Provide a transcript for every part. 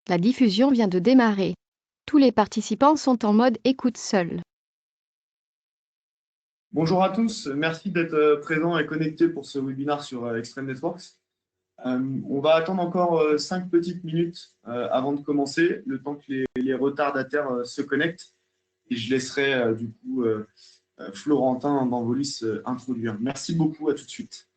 La diffusion vient de démarrer. Tous les participants sont en mode écoute seul. Bonjour à tous, merci d'être présents et connectés pour ce webinaire sur Extreme Networks. On va attendre encore 5 petites minutes avant de commencer, le temps que les retardataires se connectent. Et je laisserai du coup Florentin Banvolis introduire. Merci beaucoup, à tout de suite.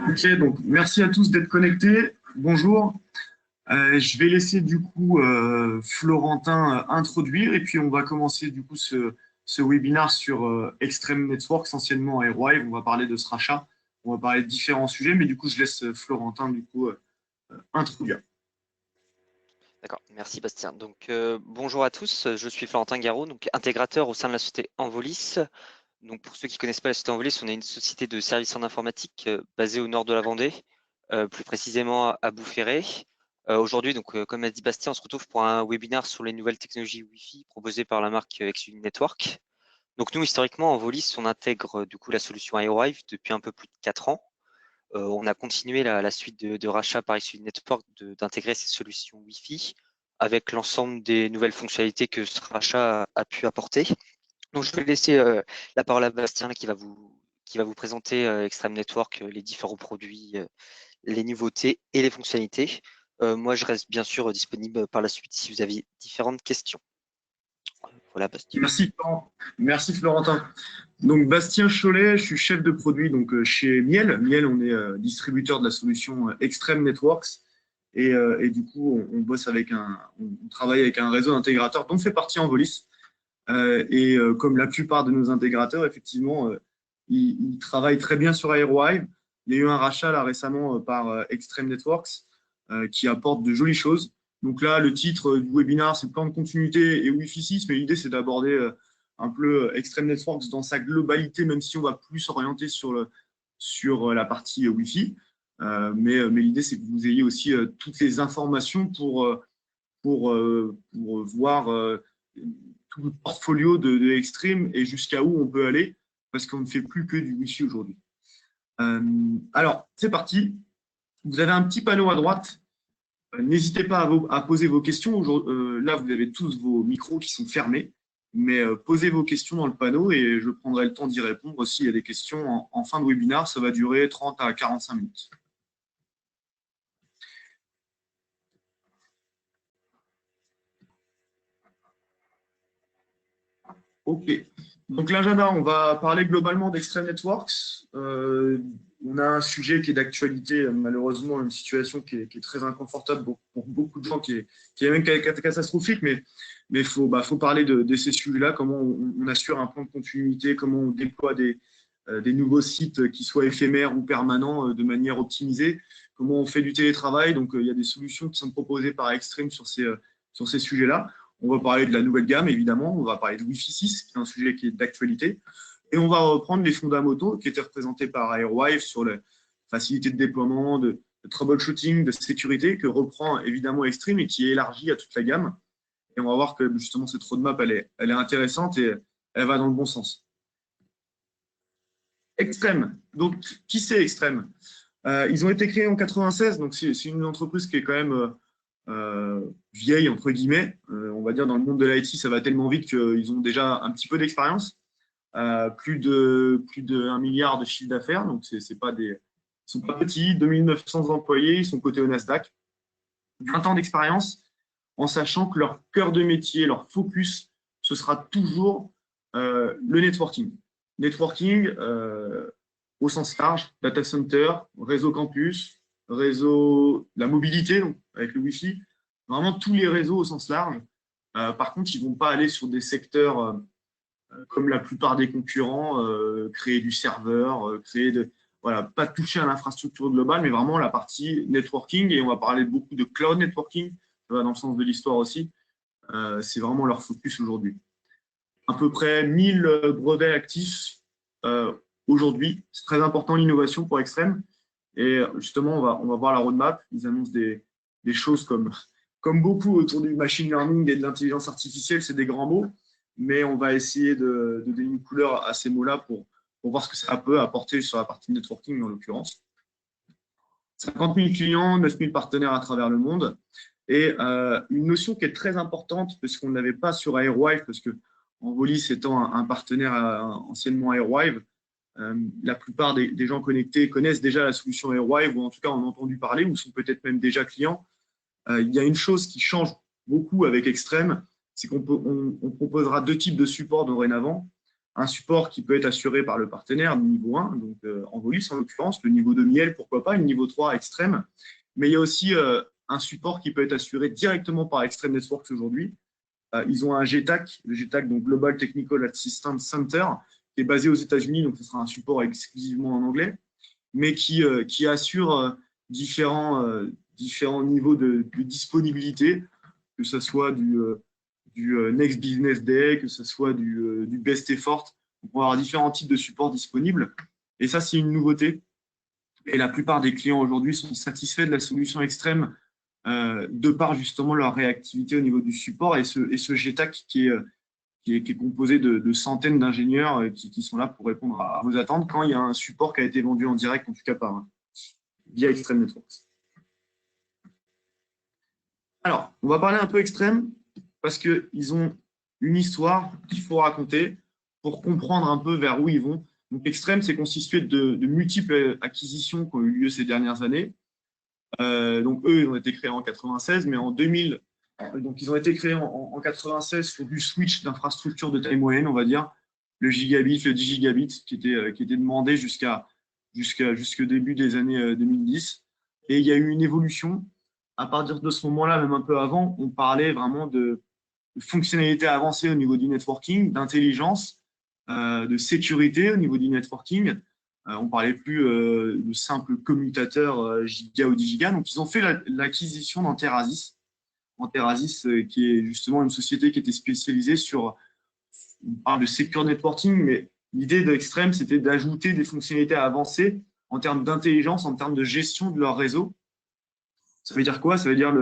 Ok, donc merci à tous d'être connectés. Bonjour. Je vais laisser du coup Florentin introduire et puis on va commencer du coup ce webinaire sur Extreme Networks, anciennement Airwave. On va parler de ce rachat, on va parler de différents sujets, mais du coup je laisse Florentin du coup introduire. D'accord, merci Bastien. Donc bonjour à tous, je suis Florentin Garot, donc intégrateur au sein de la société Envolis. Donc pour ceux qui ne connaissent pas la société Envolis, on est une société de services en informatique basée au nord de la Vendée, plus précisément à Boufféré. Aujourd'hui, donc comme a dit Bastien, on se retrouve pour un webinaire sur les nouvelles technologies Wi-Fi proposées par la marque Xfinity Network. Donc nous, historiquement, Envolis, on intègre du coup la solution Airwave depuis un peu plus de 4 ans. On a continué la suite de rachat par Xfinity Network d'intégrer ces solutions Wi-Fi avec l'ensemble des nouvelles fonctionnalités que ce rachat a pu apporter. Donc, je vais laisser la parole à Bastien qui va vous présenter Extreme Network, les différents produits, les nouveautés et les fonctionnalités. Moi, je reste bien sûr disponible par la suite si vous avez différentes questions. Voilà, Bastien. Merci Florentin. Donc Bastien Chollet, je suis chef de produit donc chez Miel. Miel, on est distributeur de la solution Extreme Networks et du coup on bosse avec on travaille avec un réseau d'intégrateurs dont fait partie Envolis. Comme la plupart de nos intégrateurs, effectivement, ils travaillent très bien sur Airwave. Il y a eu un rachat là récemment par Extreme Networks qui apporte de jolies choses. Donc là, le titre du webinaire, c'est plan de continuité et Wi-Fi 6, mais l'idée, c'est d'aborder un peu Extreme Networks dans sa globalité, même si on va plus s'orienter sur la partie Wi-Fi. Mais l'idée, c'est que vous ayez aussi toutes les informations pour voir tout le portfolio de Extreme et jusqu'à où on peut aller, parce qu'on ne fait plus que du Wi-Fi aujourd'hui. Alors, c'est parti. Vous avez un petit panneau à droite. N'hésitez pas à poser vos questions. Là, vous avez tous vos micros qui sont fermés, mais posez vos questions dans le panneau et je prendrai le temps d'y répondre s'il y a des questions en fin de webinaire. Ça va durer 30 à 45 minutes. Ok. Donc l'agenda, on va parler globalement d'Extreme Networks. on a un sujet qui est d'actualité, malheureusement, une situation qui est très inconfortable pour beaucoup de gens, qui est même catastrophique, mais faut parler de ces sujets-là, comment on assure un plan de continuité, comment on déploie des nouveaux sites qui soient éphémères ou permanents de manière optimisée, comment on fait du télétravail. Donc, il y a des solutions qui sont proposées par Extreme sur ces sujets-là. On va parler de la nouvelle gamme, évidemment. On va parler de Wi-Fi 6, qui est un sujet qui est d'actualité. Et on va reprendre les fondamentaux qui étaient représentés par Airwive sur la facilité de déploiement, de troubleshooting, de sécurité, que reprend évidemment Extreme et qui est élargi à toute la gamme. Et on va voir que justement cette roadmap, elle est intéressante et elle va dans le bon sens. Extreme. Donc, qui c'est Extreme? Ils ont été créés en 96, donc c'est une entreprise qui est quand même vieille, entre guillemets. On va dire dans le monde de l'IT, ça va tellement vite qu'ils ont déjà un petit peu d'expérience. Plus de 1 milliard de chiffre d'affaires, donc ils sont pas petits, 2900 employés, ils sont cotés au Nasdaq. 20 ans d'expérience, en sachant que leur cœur de métier, leur focus, ce sera toujours le networking. Networking au sens large, data center, réseau campus, réseau, la mobilité, donc avec le Wi-Fi, vraiment tous les réseaux au sens large. Par contre, ils ne vont pas aller sur des secteurs comme la plupart des concurrents, créer du serveur, voilà, pas toucher à l'infrastructure globale, mais vraiment la partie networking, et on va parler beaucoup de cloud networking, ça va dans le sens de l'histoire aussi. C'est vraiment leur focus aujourd'hui. À peu près 1000 brevets actifs aujourd'hui. C'est très important l'innovation pour Extreme. Et justement, on va voir la roadmap. Ils annoncent des choses comme beaucoup autour du machine learning et de l'intelligence artificielle, c'est des grands mots, mais on va essayer de donner une couleur à ces mots-là pour voir ce que ça peut apporter sur la partie networking en l'occurrence. 50 000 clients, 9 000 partenaires à travers le monde. Et une notion qui est très importante, parce qu'on ne l'avait pas sur Airwive, parce que Envolis étant un partenaire anciennement Airwive, la plupart des gens connectés connaissent déjà la solution Airwive, ou en tout cas en ont entendu parler, ou sont peut-être même déjà clients. Il y a une chose qui change beaucoup avec Extreme, c'est qu'on proposera 2 types de supports dorénavant. Un support qui peut être assuré par le partenaire niveau 1, donc Envolis en l'occurrence, le niveau 2 Miel, pourquoi pas, le niveau 3 Extreme. Mais il y a aussi un support qui peut être assuré directement par Extreme Networks aujourd'hui. Ils ont un GTAC, le GTAC, donc Global Technical Assistance Center, qui est basé aux États-Unis, donc ce sera un support exclusivement en anglais, mais qui assure différents niveaux de disponibilité, que ce soit du Next Business Day, que ce soit du Best Effort. Donc, on va avoir différents types de supports disponibles. Et ça, c'est une nouveauté. Et la plupart des clients aujourd'hui sont satisfaits de la solution Extreme de par justement leur réactivité au niveau du support et ce GTAC qui est composé de centaines d'ingénieurs qui sont là pour répondre à vos attentes quand il y a un support qui a été vendu en direct, en tout cas via Extreme Networks. Alors, on va parler un peu Extreme parce qu'ils ont une histoire qu'il faut raconter pour comprendre un peu vers où ils vont. Donc, Extreme, c'est constitué de multiples acquisitions qui ont eu lieu ces dernières années. Donc, eux, ils ont été créés en 96, mais en 2000, donc ils ont été créés en 96 sur du switch d'infrastructure de taille moyenne, on va dire, le gigabit, le 10 gigabits, qui était demandé jusqu'au début des années 2010. Et il y a eu une évolution. À partir de ce moment-là, même un peu avant, on parlait vraiment de fonctionnalités avancées au niveau du networking, d'intelligence, de sécurité au niveau du networking. On ne parlait plus de simples commutateurs giga ou 10 giga. Donc, ils ont fait l'acquisition d'Anterasis. Anterasis, qui est justement une société qui était spécialisée sur, on parle de secure networking, mais l'idée d'Extreme, c'était d'ajouter des fonctionnalités avancées en termes d'intelligence, en termes de gestion de leur réseau. Ça veut dire quoi? Ça veut dire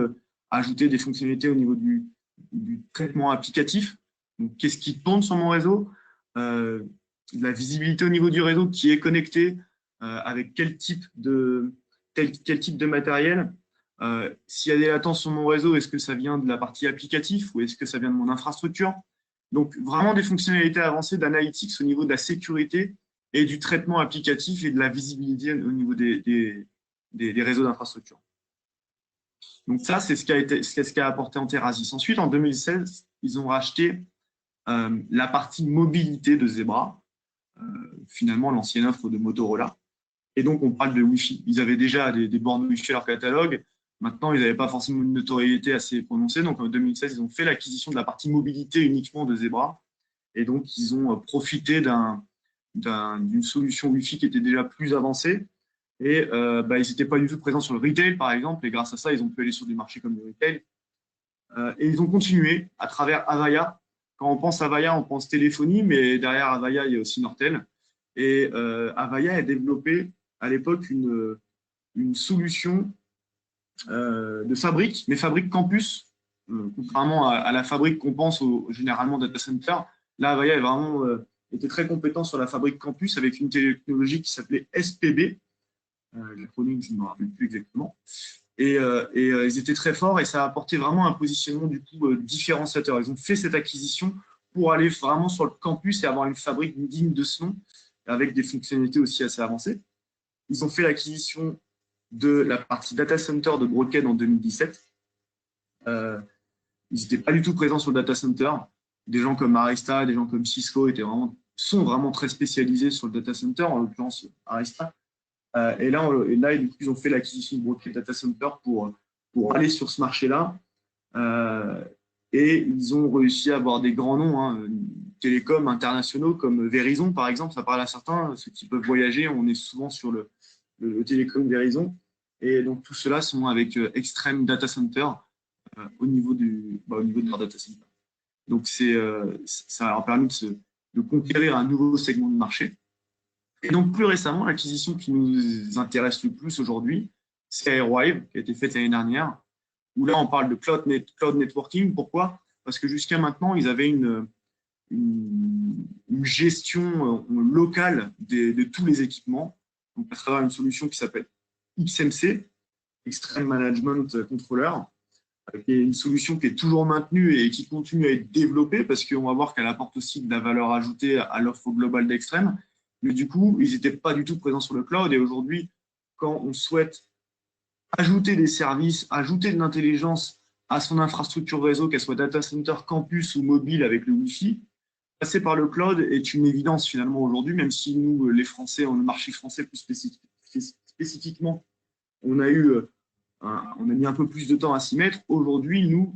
ajouter des fonctionnalités au niveau du traitement applicatif. Donc, qu'est-ce qui tourne sur mon réseau? La visibilité au niveau du réseau qui est connecté, avec quel type de matériel. S'il y a des latences sur mon réseau, est-ce que ça vient de la partie applicative ou est-ce que ça vient de mon infrastructure? Donc, vraiment des fonctionnalités avancées d'analytics au niveau de la sécurité et du traitement applicatif et de la visibilité au niveau des réseaux d'infrastructure. Donc, ça, c'est ce qu'a apporté Anterasis. Ensuite, en 2016, ils ont racheté la partie mobilité de Zebra, finalement l'ancienne offre de Motorola. Et donc, on parle de Wi-Fi. Ils avaient déjà des bornes Wi-Fi à leur catalogue. Maintenant, ils n'avaient pas forcément une notoriété assez prononcée. Donc, en 2016, ils ont fait l'acquisition de la partie mobilité uniquement de Zebra. Et donc, ils ont profité d'une solution Wi-Fi qui était déjà plus avancée. Et ils n'étaient pas du tout présents sur le retail, par exemple. Et grâce à ça, ils ont pu aller sur des marchés comme le retail. Et ils ont continué à travers Avaya. Quand on pense Avaya, on pense téléphonie, mais derrière Avaya, il y a aussi Nortel. Et Avaya a développé à l'époque une solution de fabrique, mais fabrique campus, contrairement à la fabrique qu'on pense généralement data center. Là, Avaya a vraiment été très compétent sur la fabrique campus avec une technologie qui s'appelait SPB. L'acronyme, je ne me rappelle plus exactement. Et ils étaient très forts et ça a apporté vraiment un positionnement du coup différenciateur. Ils ont fait cette acquisition pour aller vraiment sur le campus et avoir une fabrique digne de ce nom, avec des fonctionnalités aussi assez avancées. Ils ont fait l'acquisition de la partie data center de Broken en 2017. Ils n'étaient pas du tout présents sur le data center. Des gens comme Arista, des gens comme Cisco sont vraiment très spécialisés sur le data center, en l'occurrence Arista. Et là, du coup, ils ont fait l'acquisition de Broken Data Center pour aller sur ce marché-là. Et ils ont réussi à avoir des grands noms, télécoms internationaux comme Verizon, par exemple. Ça parle à certains, ceux qui peuvent voyager. On est souvent sur le télécom Verizon. Et donc, tout cela sont avec Extreme Data Center au niveau de leur data center. Donc, ça leur a permis de conquérir un nouveau segment de marché. Et donc, plus récemment, l'acquisition qui nous intéresse le plus aujourd'hui, c'est Airwave, qui a été faite l'année dernière, où là, on parle de cloud networking. Pourquoi? Parce que jusqu'à maintenant, ils avaient une gestion locale de tous les équipements, donc à travers une solution qui s'appelle XMC, Extreme Management Controller, qui est une solution qui est toujours maintenue et qui continue à être développée, parce qu'on va voir qu'elle apporte aussi de la valeur ajoutée à l'offre globale d'Extreme. Mais du coup, ils n'étaient pas du tout présents sur le cloud. Et aujourd'hui, quand on souhaite ajouter des services, ajouter de l'intelligence à son infrastructure réseau, qu'elle soit data center, campus ou mobile avec le Wi-Fi, passer par le cloud est une évidence finalement aujourd'hui, même si nous, les Français, le marché français plus spécifiquement, on a mis un peu plus de temps à s'y mettre. Aujourd'hui, nous,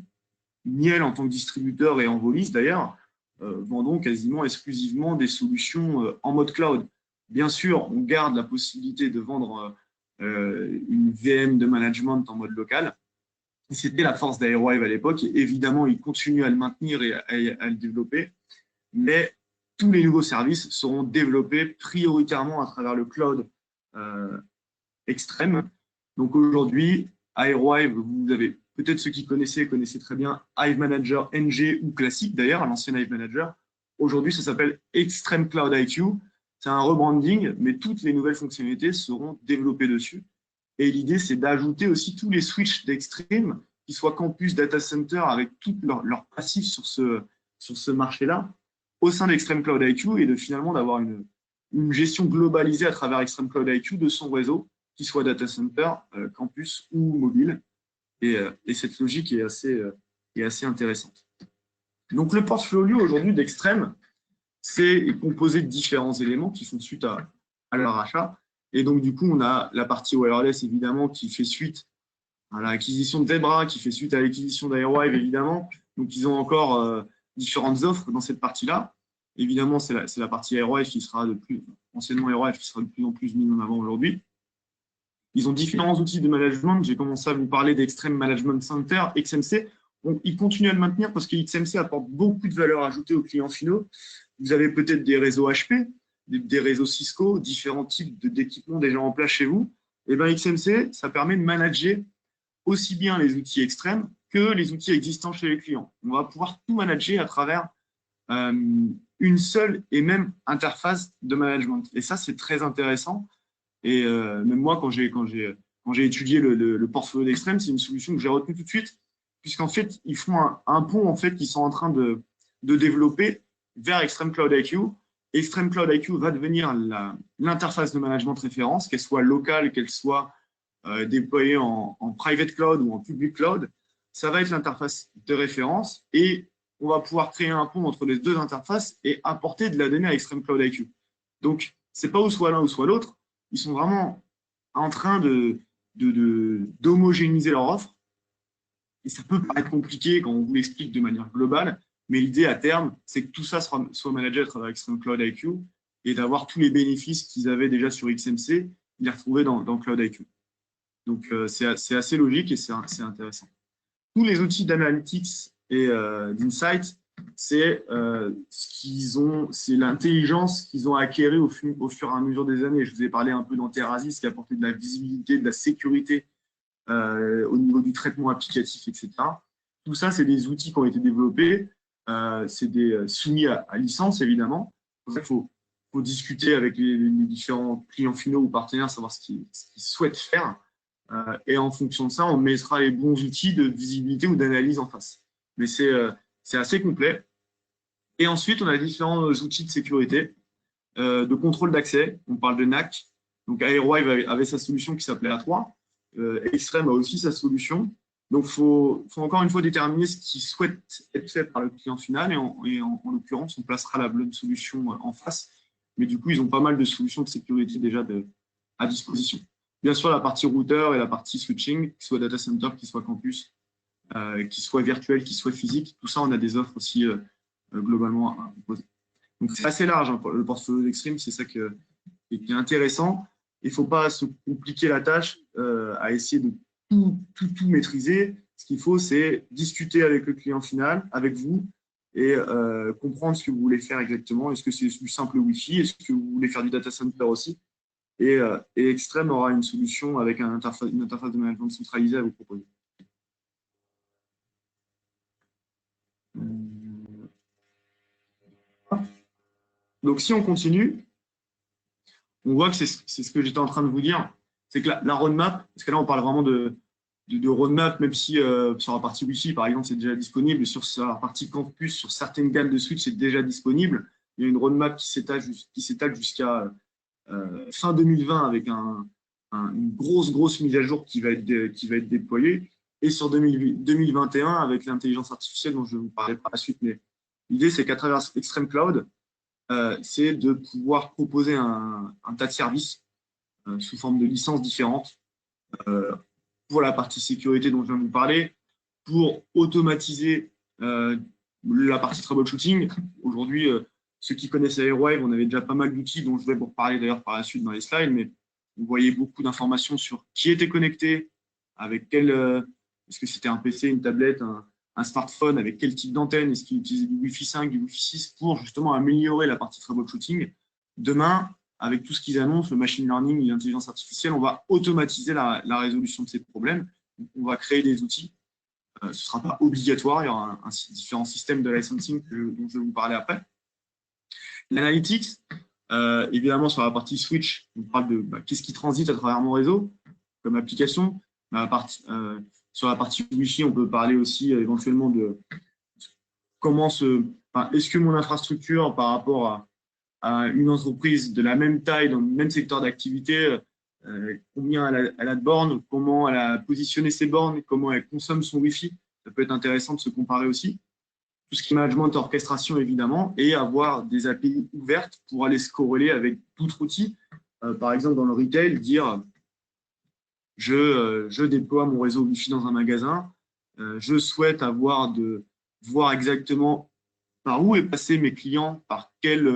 Miel en tant que distributeur et Envolis d'ailleurs, vendons quasiment exclusivement des solutions en mode cloud. Bien sûr, on garde la possibilité de vendre une VM de management en mode local. C'était la force d'Airwave à l'époque. Évidemment, ils continuent à le maintenir et à le développer. Mais tous les nouveaux services seront développés prioritairement à travers le cloud Extreme. Donc aujourd'hui, Airwave, vous avez peut-être ceux qui connaissaient très bien Hive Manager NG ou classique d'ailleurs, l'ancien Hive Manager. Aujourd'hui, ça s'appelle Extreme Cloud IQ. C'est un rebranding, mais toutes les nouvelles fonctionnalités seront développées dessus. Et l'idée, c'est d'ajouter aussi tous les switches d'Extreme, qui soient campus, data center, avec tout leur passif sur ce marché-là, au sein d'Extreme Cloud IQ, et finalement d'avoir une gestion globalisée à travers Extreme Cloud IQ de son réseau, qu'il soit data center, campus ou mobile. Et cette logique est assez intéressante. Donc, le portfolio aujourd'hui d'Extreme, c'est composé de différents éléments qui font suite à leur achat. Et donc, du coup, on a la partie wireless, évidemment, qui fait suite à l'acquisition de Zebra, qui fait suite à l'acquisition d'Airwave, évidemment. Donc, ils ont encore différentes offres dans cette partie-là. Évidemment, c'est la partie Airwave qui sera anciennement Airwave, qui sera de plus en plus mise en avant aujourd'hui. Ils ont différents outils de management. J'ai commencé à vous parler d'Extreme Management Center, XMC. Donc, ils continuent à le maintenir parce que XMC apporte beaucoup de valeur ajoutée aux clients finaux. Vous avez peut-être des réseaux HP, des réseaux Cisco, différents types d'équipements déjà en place chez vous. Et bien, XMC, ça permet de manager aussi bien les outils extrêmes que les outils existants chez les clients. On va pouvoir tout manager à travers une seule et même interface de management. Et ça, c'est très intéressant. Et même moi, quand j'ai étudié le portfolio d'Extreme, c'est une solution que j'ai retenue tout de suite, puisqu'en fait, ils font un pont en fait, qu'ils sont en train de développer vers Extreme Cloud IQ. Extreme Cloud IQ va devenir l'interface de management de référence, qu'elle soit locale, qu'elle soit déployée en private cloud ou en public cloud. Ça va être l'interface de référence et on va pouvoir créer un pont entre les deux interfaces et apporter de la donnée à Extreme Cloud IQ. Donc, ce n'est pas ou soit l'un ou soit l'autre. ils sont vraiment en train d'homogénéiser leur offre. Et ça peut paraître compliqué quand on vous l'explique de manière globale, mais l'idée à terme, c'est que tout ça soit managé à travers Extreme Cloud IQ et d'avoir tous les bénéfices qu'ils avaient déjà sur XMC, les retrouver dans Cloud IQ. Donc, c'est assez logique et c'est intéressant. Tous les outils d'analytics et d'insight, c'est l'intelligence qu'ils ont acquérie au fur et à mesure des années. Je vous ai parlé un peu d'Anterasis qui a apporté de la visibilité, de la sécurité au niveau du traitement applicatif, etc. Tout ça, c'est des outils qui ont été développés, c'est soumis à licence, évidemment. Pour ça, il faut discuter avec les différents clients finaux ou partenaires, savoir ce qu'ils souhaitent faire. Et en fonction de ça, on mettra les bons outils de visibilité ou d'analyse en face. Mais c'est assez complet. Et ensuite, on a différents outils de sécurité, de contrôle d'accès. On parle de NAC. Donc, Airwave avait sa solution qui s'appelait A3. Extreme a aussi sa solution. Donc, il faut encore une fois déterminer ce qui souhaite être fait par le client final. Et en l'occurrence, on placera la bonne solution en face. Mais du coup, ils ont pas mal de solutions de sécurité déjà à disposition. Bien sûr, la partie routeur et la partie switching, qu'il soit data center, qu'il soit campus, qu'il soit virtuel, qu'il soit physique, tout ça, on a des offres aussi globalement à proposer. Donc, c'est assez large, hein, le portfolio d'Extreme, c'est ça qui est intéressant. Il ne faut pas se compliquer la tâche à essayer de tout maîtriser. Ce qu'il faut, c'est discuter avec le client final, avec vous, et comprendre ce que vous voulez faire exactement. Est-ce que c'est du simple Wi-Fi? Est-ce que vous voulez faire du data center aussi? Et Extreme aura une solution avec une interface de management centralisée à vous proposer. Donc, si on continue, on voit que c'est ce que j'étais en train de vous dire, c'est que la roadmap, parce que là, on parle vraiment de roadmap, même si sur la partie Wi-Fi, par exemple, c'est déjà disponible, sur la partie campus, sur certaines gammes de switch, c'est déjà disponible. Il y a une roadmap qui s'étale jusqu'à fin 2020 avec une grosse mise à jour qui va être déployée, et sur 2021 avec l'intelligence artificielle dont je vais vous parler par la suite. Mais l'idée, c'est qu'à travers Extreme Cloud, c'est de pouvoir proposer un tas de services sous forme de licences différentes pour la partie sécurité dont je viens de vous parler, pour automatiser la partie troubleshooting. Aujourd'hui, ceux qui connaissent Airwave, on avait déjà pas mal d'outils dont je vais vous reparler d'ailleurs par la suite dans les slides, mais vous voyez beaucoup d'informations sur qui était connecté, avec quel, est-ce que c'était un PC, une tablette, un smartphone, avec quel type d'antenne, est-ce qu'il utilisait du Wi-Fi 5, du Wi-Fi 6, pour justement améliorer la partie troubleshooting. Demain, avec tout ce qu'ils annoncent, le machine learning et l'intelligence artificielle, on va automatiser la résolution de ces problèmes. On va créer des outils. Ce ne sera pas obligatoire, il y aura différents systèmes de licensing dont je vais vous parler après. L'analytics, évidemment, sur la partie switch, on parle de qu'est-ce qui transite à travers mon réseau comme application. Sur la partie Wi-Fi, on peut parler aussi éventuellement de comment est-ce que mon infrastructure par rapport à une entreprise de la même taille, dans le même secteur d'activité, combien elle a de bornes, comment elle a positionné ses bornes, comment elle consomme son Wi-Fi. Ça peut être intéressant de se comparer aussi. Tout ce qui est management et orchestration, évidemment, et avoir des API ouvertes pour aller se corréler avec d'autres outils. Par exemple, dans le retail, dire je déploie mon réseau Wi-Fi dans un magasin, je souhaite voir exactement par où est passé mes clients, par quel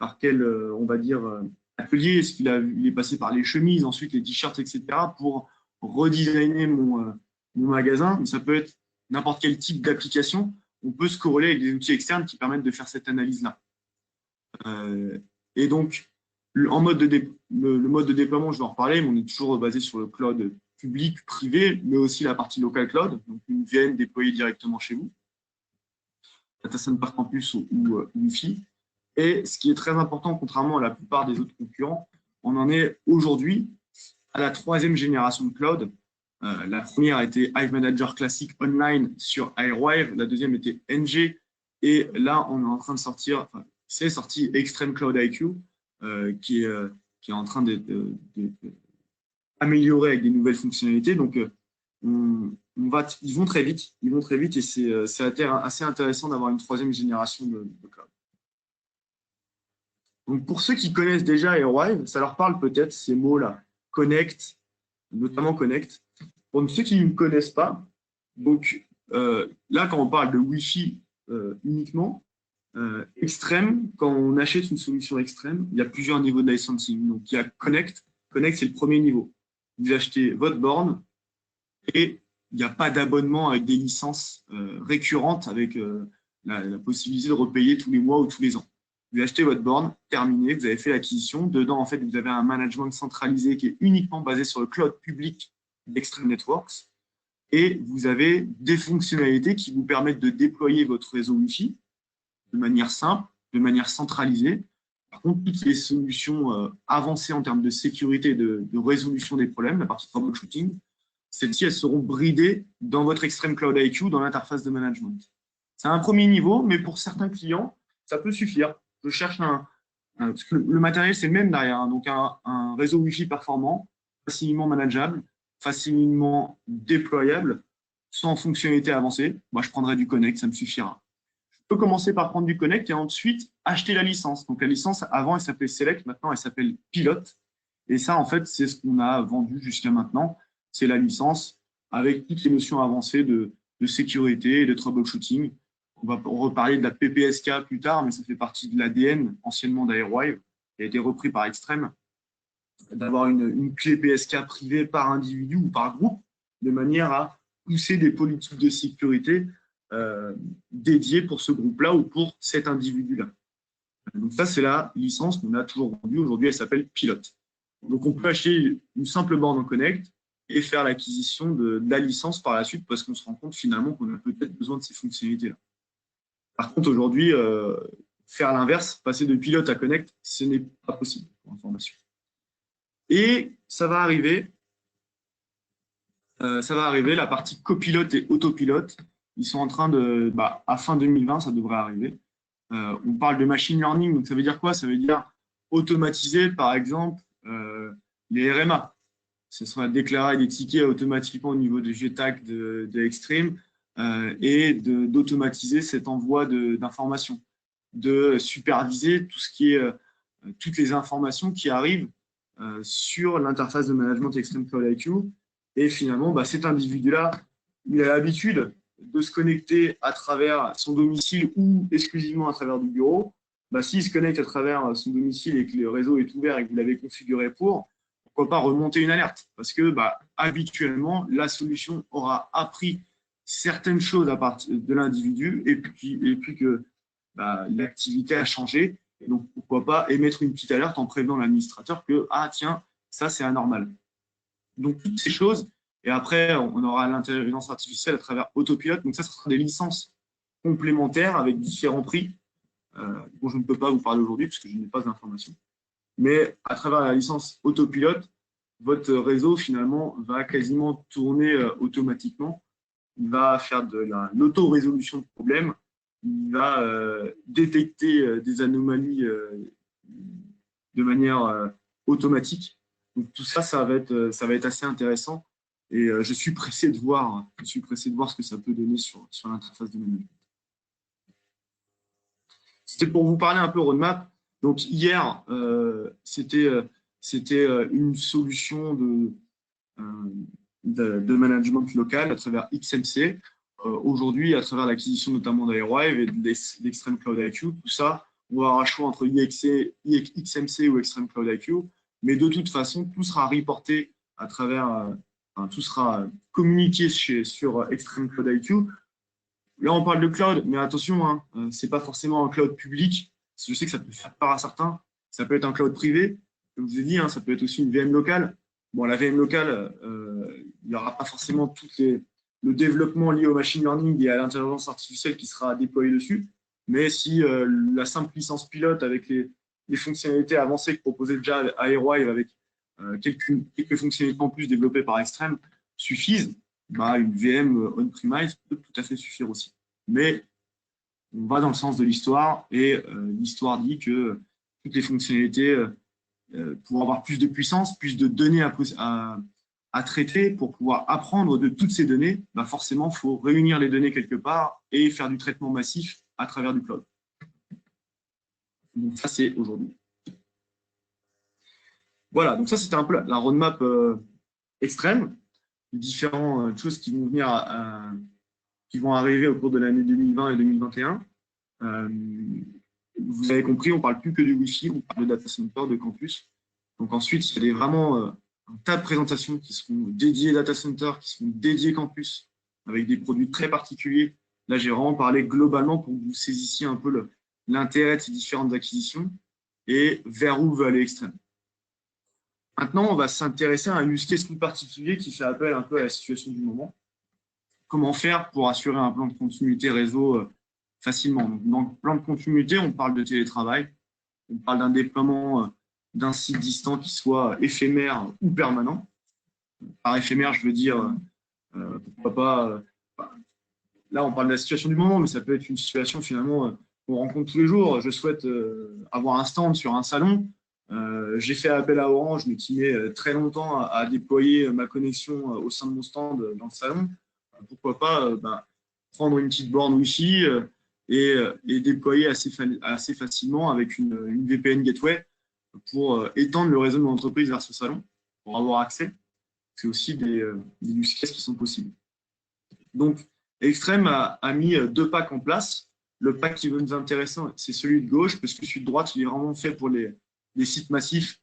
on va dire, atelier, est-ce qu'il est passé par les chemises, ensuite les t-shirts, etc., pour redesigner mon magasin. Mais ça peut être n'importe quel type d'application. On peut se corréler avec des outils externes qui permettent de faire cette analyse-là. Et donc, le mode de déploiement, je vais en reparler, mais on est toujours basé sur le cloud public, privé, mais aussi la partie local cloud, donc une VM déployée directement chez vous, data center campus ou Wi-Fi. Et ce qui est très important, contrairement à la plupart des autres concurrents, on en est aujourd'hui à la 3e génération de cloud. La première était Hive Manager Classic Online sur Airwave, la deuxième était NG, et là, on est en train de sortir, c'est sorti Extreme Cloud IQ, qui est en train d'améliorer avec des nouvelles fonctionnalités. Donc, ils vont très vite, et c'est assez intéressant d'avoir une 3e génération de cloud. Donc, pour ceux qui connaissent déjà Airwave, ça leur parle peut-être ces mots-là, Connect, notamment Connect. Pour ceux qui ne connaissent pas, donc là, quand on parle de Wi-Fi uniquement, Extreme, quand on achète une solution Extreme, il y a plusieurs niveaux de licensing. Donc, il y a Connect. Connect, c'est le premier niveau. Vous achetez votre borne et il n'y a pas d'abonnement avec des licences récurrentes avec la possibilité de repayer tous les mois ou tous les ans. Vous achetez votre borne, terminé, vous avez fait l'acquisition. Dedans, en fait, vous avez un management centralisé qui est uniquement basé sur le cloud public d'Extreme Networks. Et vous avez des fonctionnalités qui vous permettent de déployer votre réseau Wi-Fi de manière simple, de manière centralisée. Par contre, toutes les solutions avancées en termes de sécurité, de résolution des problèmes, la partie troubleshooting, celles-ci, elles seront bridées dans votre Extreme Cloud IQ, dans l'interface de management. C'est un premier niveau, mais pour certains clients, ça peut suffire. Je cherche parce que le matériel, c'est le même derrière. Hein, donc, un réseau Wi-Fi performant, facilement manageable, facilement déployable, sans fonctionnalité avancée. Moi, je prendrai du Connect, ça me suffira. Je peux commencer par prendre du Connect et ensuite acheter la licence. Donc, la licence, avant, elle s'appelait Select, maintenant, elle s'appelle Pilot. Et ça, en fait, c'est ce qu'on a vendu jusqu'à maintenant. C'est la licence avec toutes les notions avancées de sécurité et de troubleshooting. On va reparler de la PPSK plus tard, mais ça fait partie de l'ADN anciennement d'Airwave, qui a été repris par Extreme, d'avoir une clé PSK privée par individu ou par groupe, de manière à pousser des politiques de sécurité dédiées pour ce groupe-là ou pour cet individu-là. Donc ça, c'est la licence qu'on a toujours vendue. Aujourd'hui, elle s'appelle Pilot. Donc on peut acheter une simple borne en Connect et faire l'acquisition de la licence par la suite parce qu'on se rend compte finalement qu'on a peut-être besoin de ces fonctionnalités-là. Par contre, aujourd'hui, faire l'inverse, passer de Pilot à Connect, ce n'est pas possible pour information. Et ça va arriver, la partie copilote et autopilote. Ils sont en train de, à fin 2020, ça devrait arriver. On parle de machine learning, donc ça veut dire quoi? Ça veut dire automatiser, par exemple, les RMA. Ce sera déclarer des tickets automatiquement au niveau de GTAC de Extreme et d'automatiser cet envoi d'informations, de superviser tout ce qui est, toutes les informations qui arrivent sur l'interface de management Extreme Cloud IQ. Et finalement, cet individu-là, il a l'habitude de se connecter à travers son domicile ou exclusivement à travers du bureau. S'il se connecte à travers son domicile et que le réseau est ouvert et que vous l'avez configuré pourquoi pas remonter une alerte? Parce que habituellement, la solution aura appris certaines choses à partir de l'individu et puis que l'activité a changé. Et donc, pourquoi pas émettre une petite alerte en prévenant l'administrateur que, tiens, ça, c'est anormal. Donc, toutes ces choses. Et après, on aura l'intelligence artificielle à travers Autopilot. Donc, ça sera des licences complémentaires avec différents prix dont je ne peux pas vous parler aujourd'hui parce que je n'ai pas d'informations. Mais à travers la licence Autopilot, votre réseau, finalement, va quasiment tourner automatiquement. Il va faire de l'auto-résolution de problèmes. Il va détecter des anomalies de manière automatique. Donc, tout ça, ça va être assez intéressant. Et je suis pressé de voir ce que ça peut donner sur l'interface de management. C'était pour vous parler un peu roadmap. Donc, hier, c'était une solution de management local à travers XMC. Aujourd'hui, à travers l'acquisition notamment d'Airwave et d'Extreme Cloud IQ, tout ça, on va avoir un choix entre XMC ou Extreme Cloud IQ. Mais de toute façon, tout sera reporté à travers, tout sera communiqué sur Extreme Cloud IQ. Là, on parle de cloud, mais attention, ce n'est pas forcément un cloud public. Je sais que ça peut faire peur à certains. Ça peut être un cloud privé. Comme je vous ai dit, ça peut être aussi une VM locale. Bon, la VM locale, il n'y aura pas forcément tout le développement lié au machine learning et à l'intelligence artificielle qui sera déployé dessus. Mais si la simple licence pilote avec les fonctionnalités avancées que proposait déjà Airwave avec quelques fonctionnalités en plus développées par Extreme suffisent, une VM on-premise peut tout à fait suffire aussi. Mais on va dans le sens de l'histoire et l'histoire dit que toutes les fonctionnalités, pour avoir plus de puissance, plus de données à traiter, pour pouvoir apprendre de toutes ces données, forcément, il faut réunir les données quelque part et faire du traitement massif à travers du cloud. Donc ça, c'est aujourd'hui. Voilà, donc ça, c'était un peu la roadmap extrême, les différentes choses qui vont venir qui vont arriver au cours de l'année 2020 et 2021. Vous avez compris, on ne parle plus que du Wi-Fi, on parle de data center, de campus. Donc ensuite, il y a vraiment un tas de présentations qui seront dédiées data center, qui seront dédiées campus, avec des produits très particuliers. Là, j'ai vraiment parlé globalement pour que vous saisissiez un peu l'intérêt de ces différentes acquisitions et vers où veut aller Extreme. Maintenant, on va s'intéresser à un use case plus particulier qui fait appel un peu à la situation du moment. Comment faire pour assurer un plan de continuité réseau facilement. Donc, dans le plan de continuité, on parle de télétravail, on parle d'un déploiement d'un site distant qui soit éphémère ou permanent. Par éphémère, je veux dire, pourquoi pas, là on parle de la situation du moment, mais ça peut être une situation finalement qu'on rencontre tous les jours. Je souhaite avoir un stand sur un salon. J'ai fait appel à Orange, mais qui met très longtemps à déployer ma connexion au sein de mon stand dans le salon. Pourquoi pas prendre une petite borne Wi-Fi et déployer assez facilement avec une VPN gateway pour étendre le réseau de mon entreprise vers ce salon, pour avoir accès. C'est aussi des use cases qui sont possibles. Donc, Extreme a mis deux packs en place. Le pack qui veut nous intéresser, c'est celui de gauche, parce que celui de droite, il est vraiment fait pour les sites massifs,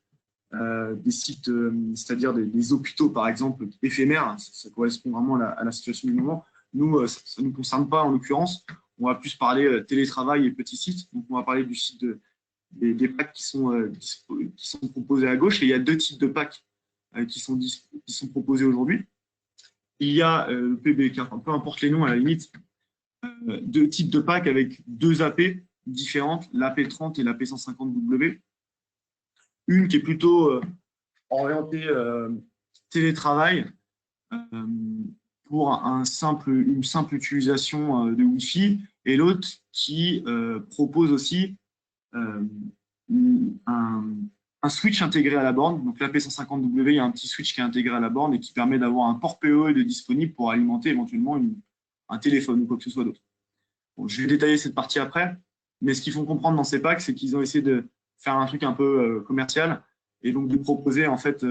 des sites, c'est-à-dire des hôpitaux, par exemple, éphémères. Ça correspond vraiment à la situation du moment. Nous, ça ne nous concerne pas en l'occurrence. On va plus parler télétravail et petits sites. Donc, on va parler du site des packs qui sont proposés à gauche. Et il y a deux types de packs qui sont proposés aujourd'hui. Il y a le PB4, peu importe les noms à la limite, deux types de packs avec deux AP différentes, l'AP30 et l'AP150W. Une qui est plutôt orientée télétravail pour une simple utilisation de Wi-Fi, et l'autre qui propose aussi un switch intégré à la borne. Donc l'AP150W, il y a un petit switch qui est intégré à la borne et qui permet d'avoir un port PoE disponible pour alimenter éventuellement un téléphone ou quoi que ce soit d'autre. Bon, je vais détailler cette partie après, mais ce qu'il faut comprendre dans ces packs, c'est qu'ils ont essayé de faire un truc un peu commercial et donc de proposer en fait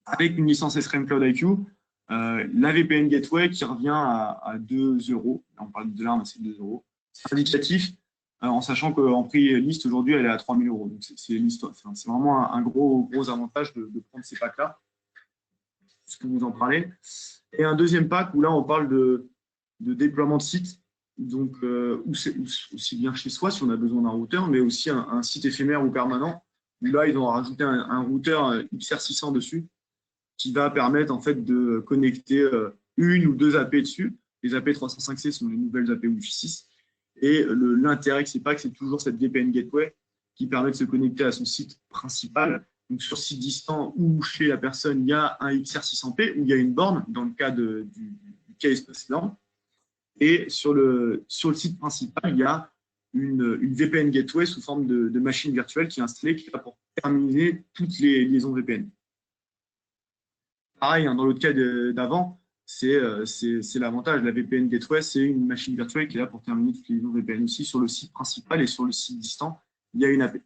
avec une licence SRM Cloud IQ la VPN Gateway qui revient à 2 €. Là, on parle de dollars, mais c'est 2 €. C'est indicatif, en sachant qu'en prix liste aujourd'hui, elle est à 3 000 €. Donc, c'est vraiment un gros avantage de prendre ces packs-là, puisque vous en parlez. Et un deuxième pack où là, on parle de déploiement de site, donc où c'est aussi bien chez soi si on a besoin d'un routeur, mais aussi un site éphémère ou permanent, où là, ils ont rajouté un routeur XR600 dessus, qui va permettre en fait de connecter une ou deux AP dessus. Les AP 305C sont les nouvelles AP Wi-Fi 6. Et l'intérêt de ces packs, c'est toujours cette VPN Gateway qui permet de se connecter à son site principal. Donc sur site distant ou chez la personne, il y a un XR600P où il y a une borne dans le cas du case précédent. Et sur le site principal, il y a une VPN Gateway sous forme de machine virtuelle qui est installée, qui va pour terminer toutes les liaisons VPN. Pareil, hein, dans l'autre cas d'avant, c'est l'avantage. La VPN Gateway, c'est une machine virtuelle qui est là pour terminer toutes les liaisons VPN aussi. Sur le site principal et sur le site distant, il y a une AP.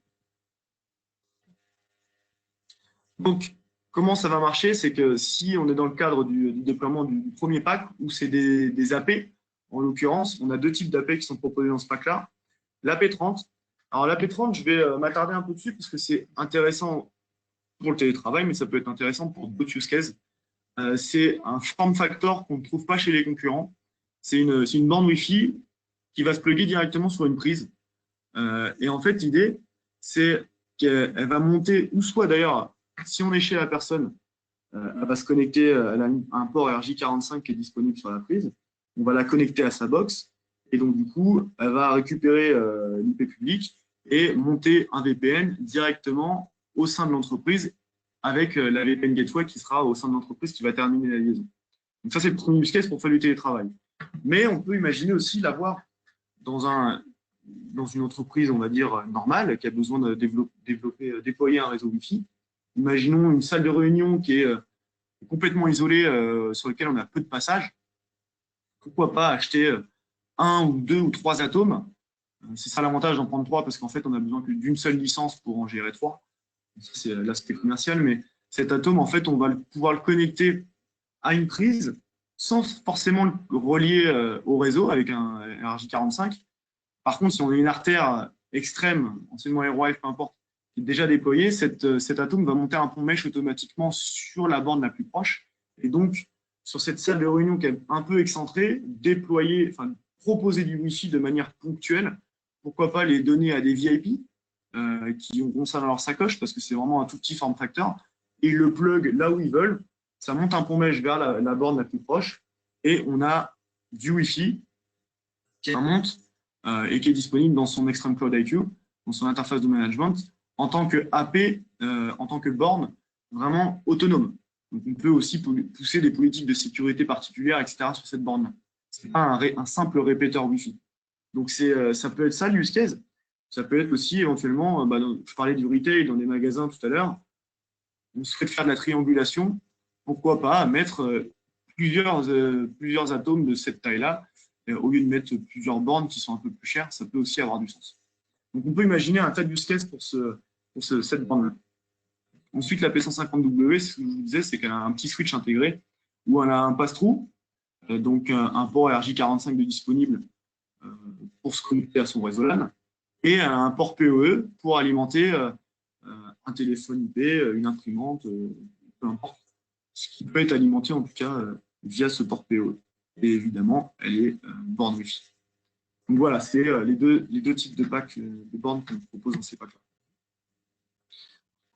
Donc, comment ça va marcher? C'est que si on est dans le cadre du déploiement du premier pack, où c'est des AP, en l'occurrence, on a deux types d'AP qui sont proposés dans ce pack-là. L'AP30. Alors, l'AP30, je vais m'attarder un peu dessus parce que c'est intéressant pour le télétravail, mais ça peut être intéressant pour d'autres use cases. C'est un form factor qu'on ne trouve pas chez les concurrents. C'est une borne Wi-Fi qui va se plugger directement sur une prise. Et en fait, l'idée, c'est qu'elle va monter, ou soit d'ailleurs, si on est chez la personne, elle va se connecter, elle a un port RJ45 qui est disponible sur la prise. On va la connecter à sa box. Et donc, du coup, elle va récupérer l'IP public et monter un VPN directement au sein de l'entreprise avec la VPN Gateway qui sera au sein de l'entreprise qui va terminer la liaison. Donc ça, c'est le premier use case pour faire du télétravail. Mais on peut imaginer aussi l'avoir dans une entreprise, on va dire, normale, qui a besoin de déployer un réseau Wi-Fi. Imaginons une salle de réunion qui est complètement isolée, sur laquelle on a peu de passages. Pourquoi pas acheter un ou deux ou trois atomes? C'est ça l'avantage d'en prendre trois, parce qu'en fait, on a besoin d'une seule licence pour en gérer trois. C'est l'aspect commercial, mais cet atome, en fait, on va pouvoir le connecter à une prise sans forcément le relier au réseau avec un RJ45. Par contre, si on a une artère extrême, enseignement Airwave, peu importe, qui est déjà déployée, cet atome va monter un pont mesh automatiquement sur la borne la plus proche. Et donc, sur cette salle de réunion qui est un peu excentrée, déployer, enfin, proposer du Wi-Fi de manière ponctuelle, pourquoi pas les donner à des VIP qui ont ça dans leur sacoche, parce que c'est vraiment un tout petit form factor, et le plug là où ils veulent, ça monte un pont mesh vers la borne la plus proche, et on a du Wi-Fi qui monte et qui est disponible dans son Extreme Cloud IQ, dans son interface de management, en tant que AP, en tant que borne vraiment autonome. Donc, on peut aussi pousser des politiques de sécurité particulières, etc. sur cette borne-là. Ce n'est pas un simple répéteur Wi-Fi. Donc, ça peut être ça, le use case. Ça peut être aussi éventuellement, je parlais du retail dans des magasins tout à l'heure, on se fait faire de la triangulation. Pourquoi pas mettre plusieurs atomes de cette taille-là, au lieu de mettre plusieurs bornes qui sont un peu plus chères, ça peut aussi avoir du sens. Donc, on peut imaginer un tas de use cases pour cette borne-là. Ensuite, la P150W, ce que je vous disais, c'est qu'elle a un petit switch intégré où elle a un pass-through, donc un port RJ45 de disponible pour se connecter à son réseau LAN, et un port PoE pour alimenter un téléphone IP, une imprimante, peu importe, ce qui peut être alimenté en tout cas via ce port PoE. Et évidemment, elle est borne Wi-Fi. Donc voilà, c'est les deux types de packs de bornes qu'on propose dans ces packs-là.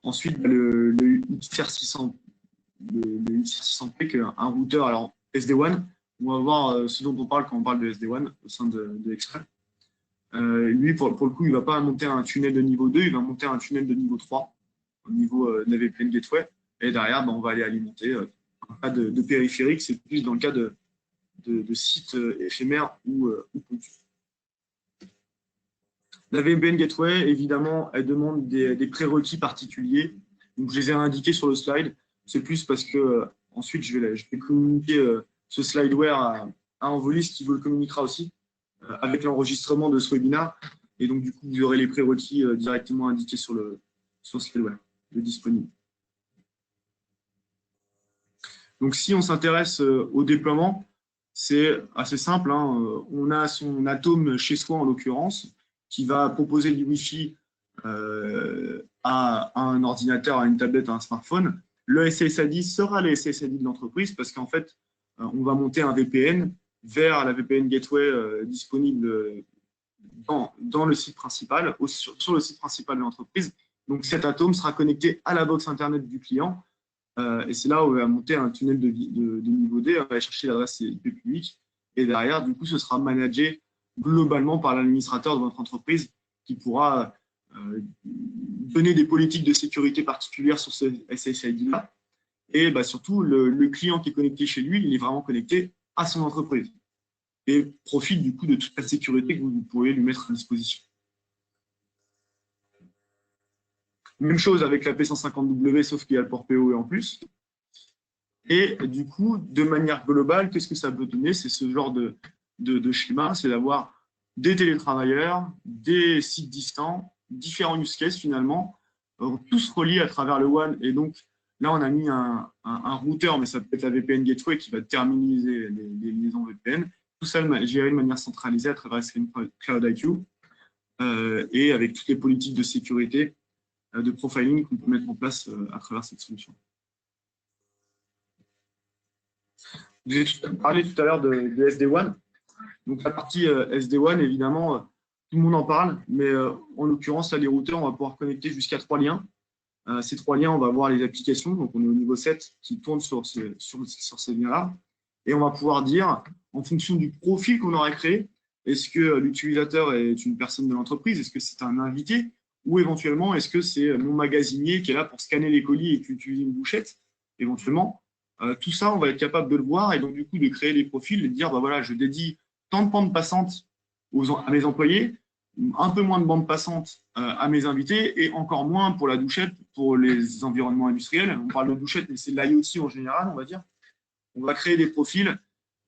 Ensuite, le XR600, le XR600P, qui est un routeur alors SD-WAN. On va voir ce dont on parle quand on parle de SD-WAN au sein de Extreme. Lui, pour le coup, il ne va pas monter un tunnel de niveau 2, il va monter un tunnel de niveau 3 au niveau de la VPN Gateway. Et derrière, on va aller alimenter un tas de périphériques. C'est plus dans le cas de sites éphémères ou ponctuels. La VPN Gateway, évidemment, elle demande des prérequis particuliers. Donc, je les ai indiqués sur le slide. C'est plus parce que ensuite, je vais communiquer ce slideware à Envolis qui vous le communiquera aussi avec l'enregistrement de ce webinaire. Et donc, du coup, vous aurez les prérequis directement indiqués sur le slideware disponible. Donc, si on s'intéresse au déploiement, c'est assez simple. On a son atome chez soi, en l'occurrence, qui va proposer du Wi-Fi à un ordinateur, à une tablette, à un smartphone. Le SSID sera le SSID de l'entreprise parce qu'en fait, on va monter un VPN vers la VPN Gateway disponible dans le site principal, sur le site principal de l'entreprise. Donc, cet atome sera connecté à la box Internet du client. Et c'est là où on va monter un tunnel de niveau D, on va aller chercher l'adresse IP publique. Et derrière, du coup, ce sera managé globalement par l'administrateur de votre entreprise qui pourra donner des politiques de sécurité particulières sur ce SSID-là. Et surtout, le client qui est connecté chez lui, il est vraiment connecté à son entreprise et profite du coup de toute la sécurité que vous pourrez lui mettre à disposition. Même chose avec la P150W, sauf qu'il y a le port PoE en plus. Et du coup, de manière globale, qu'est-ce que ça peut donner? C'est ce genre de schéma, c'est d'avoir des télétravailleurs, des sites distants, différents use cases finalement, tous reliés à travers le WAN. Et donc, là, on a mis un routeur, mais ça peut être la VPN Gateway qui va terminiser les liaisons VPN. Tout ça géré de manière centralisée à travers Extreme Cloud IQ et avec toutes les politiques de sécurité, de profiling qu'on peut mettre en place à travers cette solution. Vous avez parlé tout à l'heure de SD-WAN. Donc, la partie SD-WAN, évidemment, tout le monde en parle, mais en l'occurrence, là, les routeurs, on va pouvoir connecter jusqu'à 3 liens. Ces 3 liens, on va voir les applications. Donc, on est au niveau 7 qui tourne sur ces liens-là. Et on va pouvoir dire, en fonction du profil qu'on aura créé, est-ce que l'utilisateur est une personne de l'entreprise? Est-ce que c'est un invité? Ou éventuellement, est-ce que c'est mon magasinier qui est là pour scanner les colis et qui utilise une bouchette? Éventuellement, tout ça, on va être capable de le voir et donc du coup de créer des profils et de dire, voilà, je dédie tant de bandes passantes à mes employés, un peu moins de bandes passantes à mes invités et encore moins pour la douchette, pour les environnements industriels. On parle de douchette, mais c'est de l'IoT en général, on va dire. On va créer des profils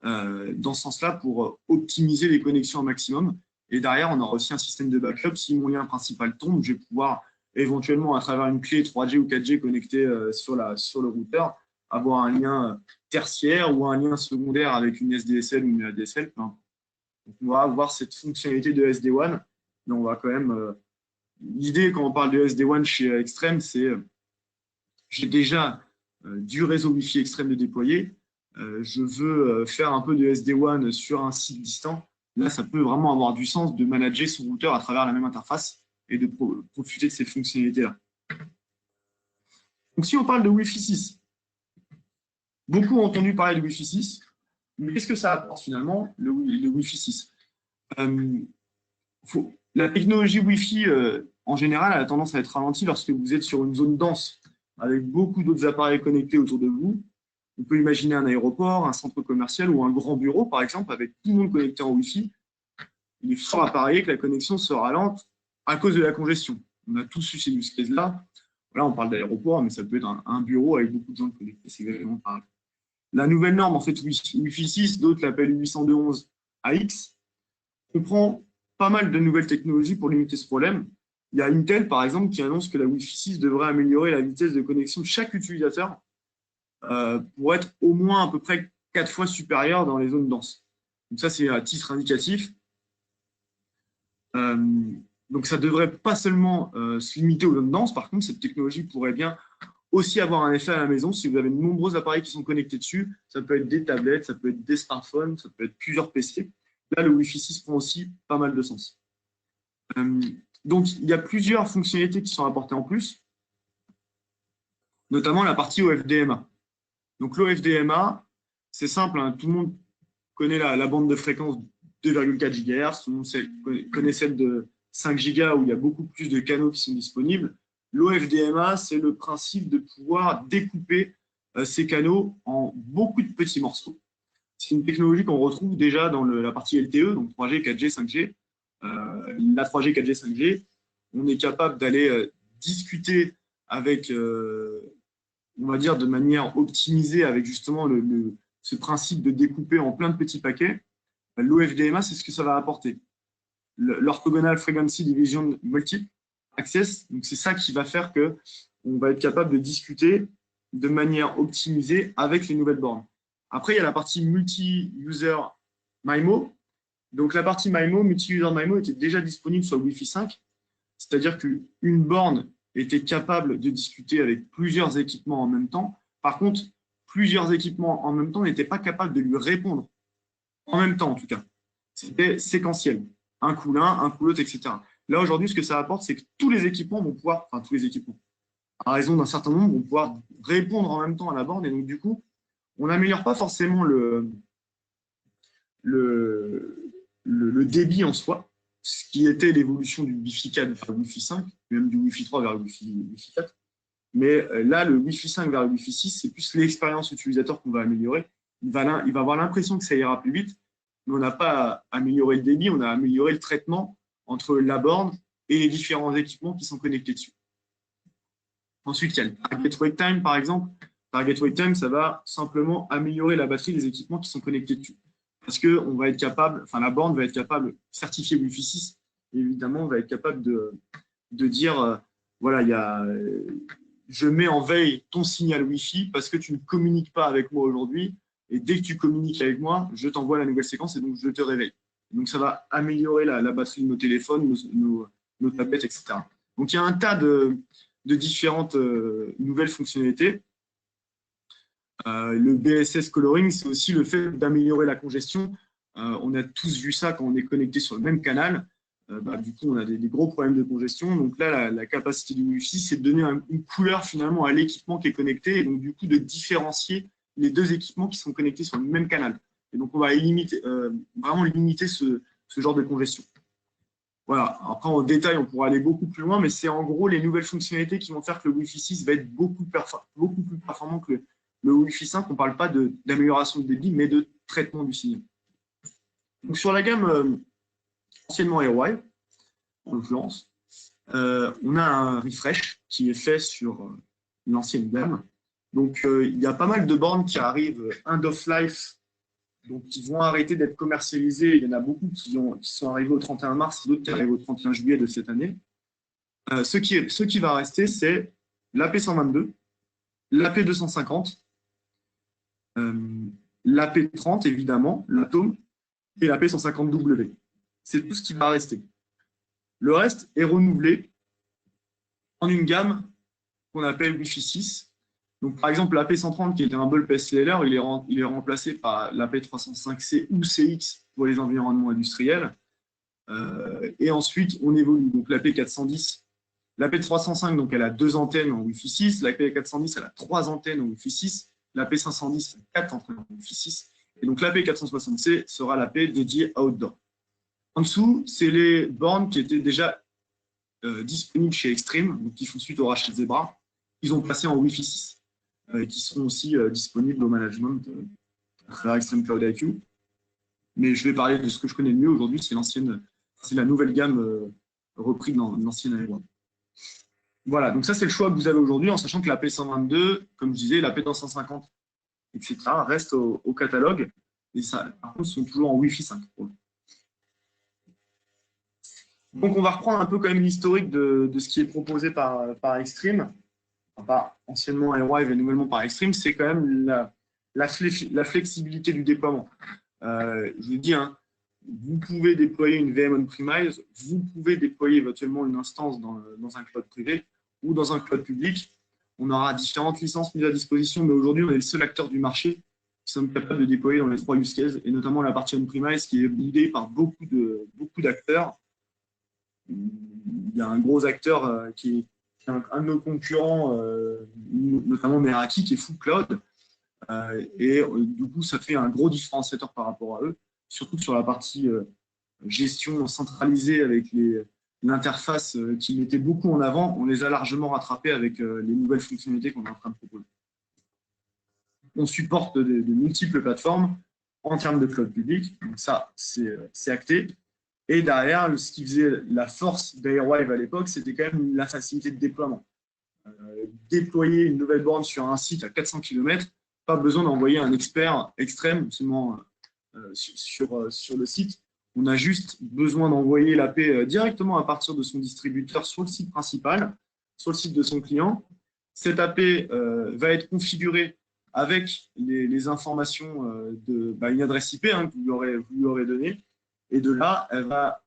dans ce sens-là pour optimiser les connexions au maximum. Et derrière, on aura aussi un système de backup. Si mon lien principal tombe, je vais pouvoir éventuellement à travers une clé 3G ou 4G connectée sur le routeur, avoir un lien tertiaire ou un lien secondaire avec une SDSL ou une ADSL. Donc, on va avoir cette fonctionnalité de SD-WAN, mais on va quand même… L'idée, quand on parle de SD-WAN chez Extreme, c'est j'ai déjà du réseau Wi-Fi Extreme de déployer, je veux faire un peu de SD-WAN sur un site distant. Là, ça peut vraiment avoir du sens de manager son routeur à travers la même interface et de profiter de ces fonctionnalités-là. Donc, si on parle de Wi-Fi 6, beaucoup ont entendu parler de Wi-Fi 6, mais qu'est-ce que ça apporte finalement, le Wi-Fi 6 La technologie Wi-Fi, en général, elle a tendance à être ralentie lorsque vous êtes sur une zone dense, avec beaucoup d'autres appareils connectés autour de vous. On peut imaginer un aéroport, un centre commercial ou un grand bureau, par exemple, avec tout le monde connecté en Wi-Fi. Il est fort à parier que la connexion sera lente à cause de la congestion. On a tous eu ces use cases-là. Là, on parle d'aéroport, mais ça peut être un bureau avec beaucoup de gens connectés. C'est exactement pareil. La nouvelle norme, en fait, Wi-Fi 6, d'autres l'appellent 802.11ax, comprend pas mal de nouvelles technologies pour limiter ce problème. Il y a Intel, par exemple, qui annonce que la Wi-Fi 6 devrait améliorer la vitesse de connexion de chaque utilisateur pour être au moins à peu près 4 fois supérieure dans les zones denses. Donc ça, c'est à titre indicatif. Donc ça ne devrait pas seulement se limiter aux zones denses. Par contre, cette technologie pourrait bien aussi avoir un effet à la maison si vous avez de nombreux appareils qui sont connectés dessus. Ça peut être des tablettes, ça peut être des smartphones, ça peut être plusieurs PC. Là, le Wi-Fi 6 prend aussi pas mal de sens. Donc, il y a plusieurs fonctionnalités qui sont apportées en plus, notamment la partie OFDMA. Donc, l'OFDMA, c'est simple, hein, tout le monde connaît la bande de fréquence 2,4 GHz, tout le monde connaît celle de 5 Go où il y a beaucoup plus de canaux qui sont disponibles. L'OFDMA, c'est le principe de pouvoir découper ces canaux en beaucoup de petits morceaux. C'est une technologie qu'on retrouve déjà dans la partie LTE, donc 3G, 4G, 5G. La 3G, 4G, 5G, on est capable d'aller discuter avec, on va dire, de manière optimisée avec justement ce principe de découper en plein de petits paquets. L'OFDMA, c'est ce que ça va apporter. L'Orthogonal Frequency Division Multiple Access, donc c'est ça qui va faire qu'on va être capable de discuter de manière optimisée avec les nouvelles bornes. Après, il y a la partie multi-user MIMO. Donc, la partie MIMO, multi-user MIMO, était déjà disponible sur le Wi-Fi 5, c'est-à-dire qu'une borne était capable de discuter avec plusieurs équipements en même temps. Par contre, plusieurs équipements en même temps n'étaient pas capables de lui répondre, en même temps en tout cas. C'était séquentiel. Un coup l'un, un coup l'autre, etc. Là, aujourd'hui, ce que ça apporte, c'est que tous les équipements vont pouvoir, enfin tous les équipements, à raison d'un certain nombre, vont pouvoir répondre en même temps à la borne. Et donc, du coup, on n'améliore pas forcément le débit en soi, ce qui était l'évolution du Wi-Fi 4 vers le Wi-Fi 5, même du Wi-Fi 3 vers le Wi-Fi 4. Mais là, le Wi-Fi 5 vers le Wi-Fi 6, c'est plus l'expérience utilisateur qu'on va améliorer. Il va avoir l'impression que ça ira plus vite, mais on n'a pas amélioré le débit, on a amélioré le traitement entre la borne et les différents équipements qui sont connectés dessus. Ensuite, il y a le Target Wait Time, par exemple. Target Wait Time, ça va simplement améliorer la batterie des équipements qui sont connectés dessus. Parce que on va être capable, enfin la borne va être capable, certifiée Wi-Fi 6, évidemment, on va être capable de dire, voilà, je mets en veille ton signal Wi-Fi parce que tu ne communiques pas avec moi aujourd'hui, et dès que tu communiques avec moi, je t'envoie la nouvelle séquence et donc je te réveille. Donc ça va améliorer la batterie de nos téléphones, nos tablettes, etc. Donc il y a un tas de différentes nouvelles fonctionnalités. Le BSS coloring, c'est aussi le fait d'améliorer la congestion. On a tous vu ça quand on est connecté sur le même canal. Du coup, on a des gros problèmes de congestion. Donc là, la capacité du Wi-Fi, c'est de donner une couleur finalement à l'équipement qui est connecté et donc du coup de différencier les deux équipements qui sont connectés sur le même canal. Et donc, on va vraiment limiter ce genre de congestion. Voilà. Après, en détail, on pourra aller beaucoup plus loin, mais c'est en gros les nouvelles fonctionnalités qui vont faire que le Wi-Fi 6 va être beaucoup plus performant que le Wi-Fi 5. On ne parle pas d'amélioration de débit, mais de traitement du signal. Donc, sur la gamme anciennement AirWire, en l'occurrence, on a un refresh qui est fait sur l'ancienne gamme. Donc, il y a pas mal de bornes qui arrivent end of life, donc qui vont arrêter d'être commercialisées. Il y en a beaucoup qui sont arrivés au 31 mars, d'autres qui arrivent au 31 juillet de cette année. Ce qui va rester, c'est l'AP122, l'AP250, l'AP30, évidemment, l'atome, et l'AP150W. C'est tout ce qui va rester. Le reste est renouvelé en une gamme qu'on appelle Wi-Fi 6. Donc, par exemple, l'AP130, qui était un bulb SLR, il est remplacé par l'AP305C ou CX pour les environnements industriels. Et ensuite, on évolue. Donc, l'AP410, l'AP305, donc, elle a 2 antennes en Wi-Fi 6. L'AP410, elle a 3 antennes en Wi-Fi 6. L'AP510, 4 antennes en Wi-Fi 6. Et donc, l'AP460C sera l'AP dédiée outdoor. En dessous, c'est les bornes qui étaient déjà disponibles chez Extreme, donc qui font suite au rachat de Zebra. Ils ont passé en Wi-Fi 6, qui seront aussi disponibles au management à travers Extreme Cloud IQ. Mais je vais parler de ce que je connais le mieux aujourd'hui, c'est la nouvelle gamme reprise dans l'ancienne AirWave. Voilà, donc ça c'est le choix que vous avez aujourd'hui, en sachant que la P122, comme je disais, la P250, etc., reste au catalogue. Et ça, par contre, sont toujours en Wi-Fi 5. Donc, on va reprendre un peu quand même l'historique de ce qui est proposé par Extreme, enfin, pas anciennement AirWave et nouvellement par Extreme, c'est quand même la flexibilité du déploiement. Je vous dis, hein, vous pouvez déployer une VM on-premise, vous pouvez déployer éventuellement une instance dans un cloud privé ou dans un cloud public. On aura différentes licences mises à disposition, mais aujourd'hui, on est le seul acteur du marché qui sommes capables de déployer dans les 3 use cases, et notamment la partie on-premise qui est guidée par beaucoup d'acteurs. Il y a un gros acteur qui est un de nos concurrents, notamment Meraki, qui est Full Cloud. Du coup, ça fait un gros différenciateur par rapport à eux, surtout sur la partie gestion centralisée avec l'interface qui mettait beaucoup en avant. On les a largement rattrapés avec les nouvelles fonctionnalités qu'on est en train de proposer. On supporte de multiples plateformes en termes de cloud public, donc ça, c'est acté. Et derrière, ce qui faisait la force d'AirWave à l'époque, c'était quand même la facilité de déploiement. Déployer une nouvelle borne sur un site à 400 km, pas besoin d'envoyer un expert extrême seulement sur le site. On a juste besoin d'envoyer l'AP directement à partir de son distributeur sur le site principal, sur le site de son client. Cette AP va être configurée avec les informations une adresse IP que vous lui aurez donnée. Et de là,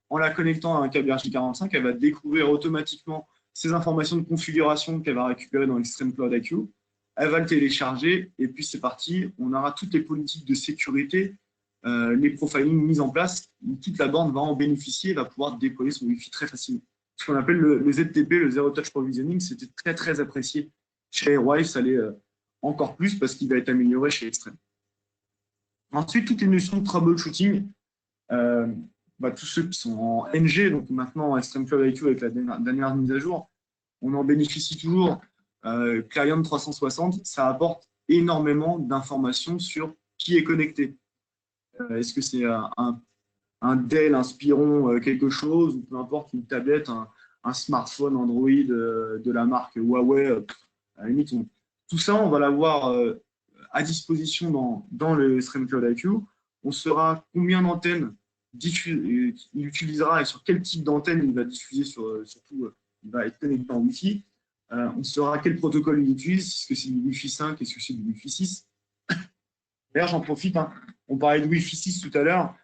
en la connectant à un câble RJ45, elle va découvrir automatiquement ces informations de configuration qu'elle va récupérer dans Extreme Cloud IQ. Elle va le télécharger et puis c'est parti. On aura toutes les politiques de sécurité, les profiling mis en place. Toute la borne va en bénéficier et va pouvoir déployer son Wi-Fi très facilement. Ce qu'on appelle le ZTP, le Zero Touch Provisioning, c'était très très apprécié chez AirWave. Ça l'est encore plus parce qu'il va être amélioré chez Extreme. Ensuite, toutes les notions de troubleshooting. Tous ceux qui sont en NG, donc maintenant Extreme Cloud IQ avec la dernière mise à jour, on en bénéficie toujours. Client 360, ça apporte énormément d'informations sur qui est connecté. Est-ce que c'est un Dell, un Spiron, quelque chose, ou peu importe, une tablette, un smartphone Android de la marque Huawei, à la limite, tout ça, on va l'avoir à disposition dans le Extreme Cloud IQ. On saura combien d'antennes il utilisera et sur quel type d'antenne il va diffuser, surtout il va être connecté en Wi-Fi. On saura quel protocole il utilise, est-ce que c'est du Wi-Fi 5, est-ce que c'est du Wi-Fi 6. D'ailleurs, j'en profite, on parlait de Wi-Fi 6 tout à l'heure.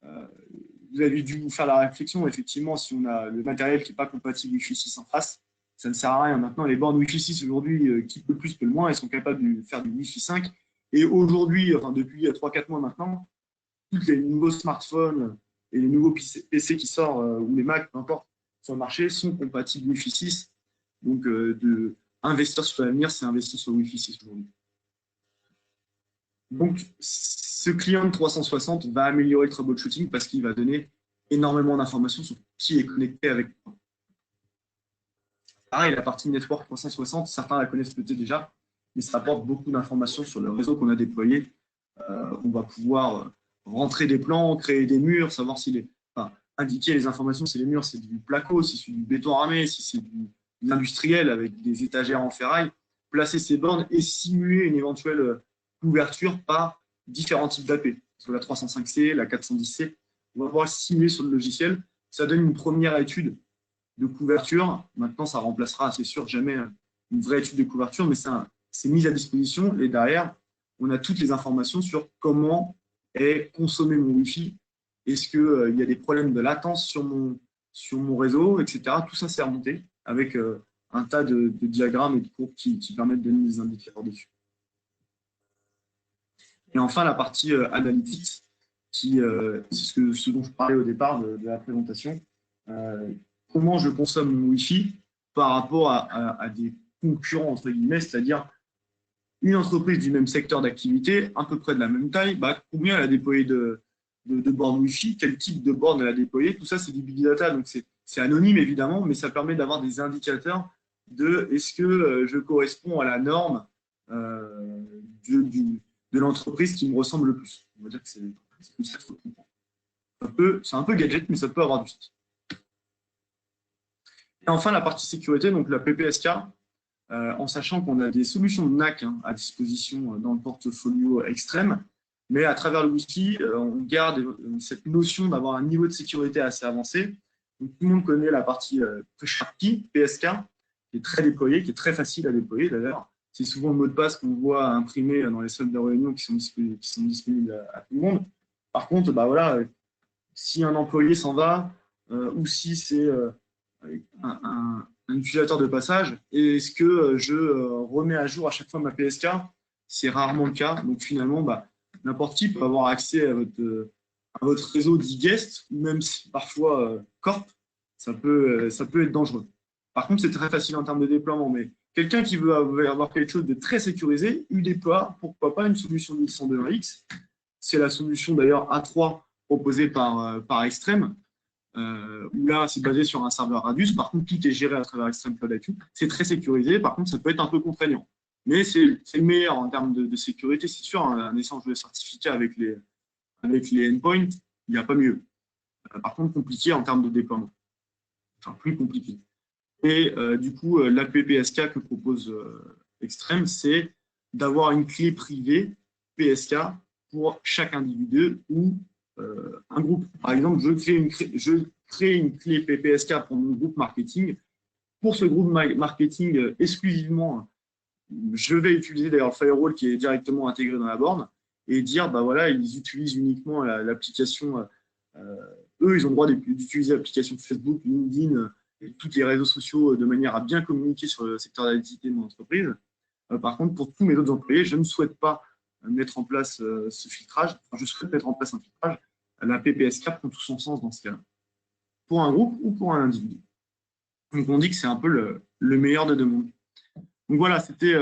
Vous avez dû vous faire la réflexion, effectivement, si on a le matériel qui n'est pas compatible Wi-Fi 6 en face, ça ne sert à rien. Maintenant, les bornes Wi-Fi 6 aujourd'hui, qui peut le plus, peut le moins, elles sont capables de faire du Wi-Fi 5. Et aujourd'hui, depuis 3-4 mois maintenant, tous les nouveaux smartphones et les nouveaux PC qui sortent, ou les Mac, peu importe, sur le marché, sont compatibles Wi-Fi 6. Donc, investir sur l'avenir, c'est investir sur Wi-Fi 6 aujourd'hui. Donc, ce client de 360 va améliorer le troubleshooting parce qu'il va donner énormément d'informations sur qui est connecté avec quoi. Pareil, la partie Network 360, certains la connaissent peut-être déjà, mais ça apporte beaucoup d'informations sur le réseau qu'on a déployé. On va pouvoir rentrer des plans, créer des murs, savoir indiquer les informations, si les murs c'est du placo, si c'est du béton ramé, si c'est de l'industriel avec des étagères en ferraille, placer ces bornes et simuler une éventuelle couverture par différents types d'AP. Sur la 305C, la 410C, on va pouvoir simuler sur le logiciel. Ça donne une première étude de couverture. Maintenant, ça remplacera, c'est sûr, jamais une vraie étude de couverture, mais c'est mis à disposition. Et derrière, on a toutes les informations sur comment est consommé mon Wi-Fi. Est-ce qu'il y a des problèmes de latence sur mon réseau, etc. Tout ça, c'est remonté avec un tas de diagrammes et de courbes qui permettent de donner des indicateurs dessus. Et enfin, la partie analytics, c'est ce dont je parlais au départ de la présentation. Comment je consomme mon Wi-Fi par rapport à des concurrents, entre guillemets, c'est-à-dire une entreprise du même secteur d'activité, à peu près de la même taille, combien elle a déployé de bornes Wi-Fi, quel type de borne elle a déployé, tout ça c'est du big data, donc c'est anonyme évidemment, mais ça permet d'avoir des indicateurs de est-ce que je corresponds à la norme de l'entreprise qui me ressemble le plus. On va dire que c'est comme ça qu'il faut comprendre. C'est un peu gadget, mais ça peut avoir du sens. Et enfin, la partie sécurité, donc la PPSK, en sachant qu'on a des solutions de NAC à disposition dans le portfolio extrême, mais à travers le Wi-Fi, on garde cette notion d'avoir un niveau de sécurité assez avancé. Donc, tout le monde connaît la partie PressSharpKey, PSK, qui est très déployée, qui est très facile à déployer d'ailleurs. C'est souvent le mot de passe qu'on voit imprimé dans les salles de réunion qui sont disponibles à tout le monde. Par contre, si un employé s'en va, ou si c'est un utilisateur de passage, est-ce que je remets à jour à chaque fois ma PSK? C'est rarement le cas. Donc finalement, n'importe qui peut avoir accès à votre réseau d'e-guest, ou même si parfois corp, ça peut être dangereux. Par contre, c'est très facile en termes de déploiement, mais quelqu'un qui veut avoir quelque chose de très sécurisé, il déploie, pourquoi pas, une solution 1101X. C'est la solution d'ailleurs A3 proposée par Extreme, où là, c'est basé sur un serveur Radius. Par contre, tout est géré à travers Extreme Cloud IQ. C'est très sécurisé. Par contre, ça peut être un peu contraignant. Mais c'est le meilleur en termes de sécurité, c'est sûr. Un échange de certificats avec les endpoints, il n'y a pas mieux. Par contre, compliqué en termes de déploiement. Enfin, plus compliqué. Et du coup, la PPSK que propose Extreme, c'est d'avoir une clé privée PSK pour chaque individu ou un groupe. Par exemple, je crée une clé PPSK pour mon groupe marketing. Pour ce groupe marketing exclusivement, je vais utiliser d'ailleurs le firewall qui est directement intégré dans la borne et dire, voilà, ils utilisent uniquement l'application. Eux, ils ont le droit d'utiliser l'application Facebook, LinkedIn, et tous les réseaux sociaux de manière à bien communiquer sur le secteur d'activité de mon entreprise. Par contre, pour tous mes autres employés, je ne souhaite pas mettre en place ce filtrage. Enfin, je souhaite mettre en place un filtrage. La PPSK prend tout son sens dans ce cas-là, pour un groupe ou pour un individu. Donc, on dit que c'est un peu le meilleur des deux mondes. Donc voilà, c'était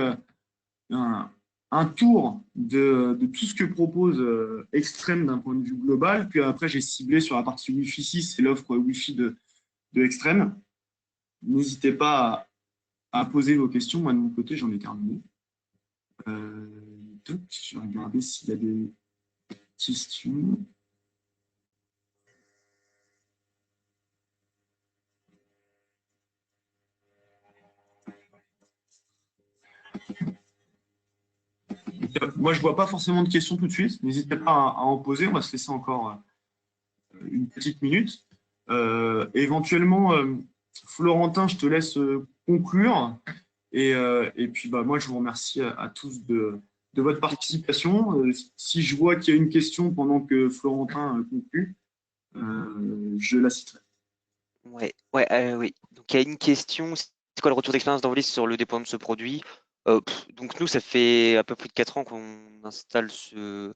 un tour de tout ce que propose Extreme d'un point de vue global. Puis après, j'ai ciblé sur la partie Wi-Fi 6 et l'offre Wi-Fi de Extreme. N'hésitez pas à poser vos questions. Moi, de mon côté, j'en ai terminé. Je vais regarder s'il y a des questions. Moi, je ne vois pas forcément de questions tout de suite. N'hésitez pas à en poser. On va se laisser encore une petite minute. Éventuellement, Florentin, je te laisse conclure. Et puis, moi, je vous remercie à tous de votre participation. Si je vois qu'il y a une question pendant que Florentin conclut, je la citerai. Oui. Donc, il y a une question. C'est quoi le retour d'expérience d'Envolis sur le déploiement de ce produit? Donc, nous, ça fait un peu plus de 4 ans qu'on installe ce